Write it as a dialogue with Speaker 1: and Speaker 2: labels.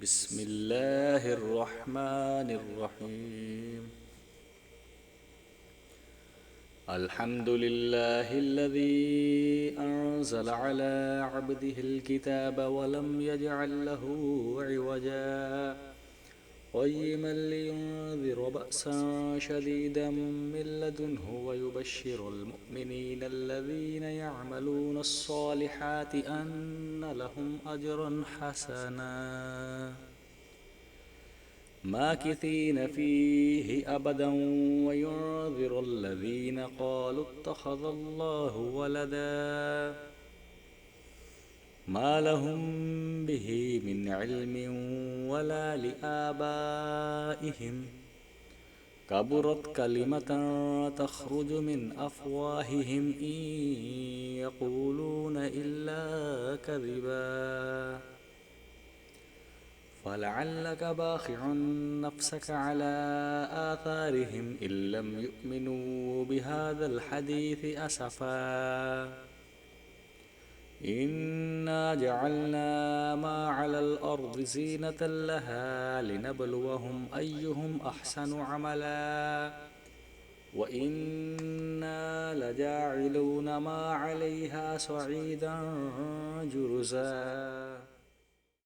Speaker 1: بسم الله الرحمن الرحيم. الحمد لله الذي أنزل على عبده الكتاب ولم يجعل له عوجا قيما لينذر بأسا شديدا من لدنه ويبشر المؤمنين الذين يعملون الصالحات أن لهم أجرا حسنا ماكثين فيه أبدا وينذر الذين قالوا اتخذ الله ولدا ما لهم به من علم ولا لآبائهم كبرت كلمة تخرج من أفواههم إن يقولون إلا كذبا فلعلك باخع نفسك على آثارهم إن لم يؤمنوا بهذا الحديث أسفا إنا جعلنا ما على الأرض زينة لها لنبلوهم أيهم أحسن عملا وإنا لجاعلون ما عليها صعيدا جرزا.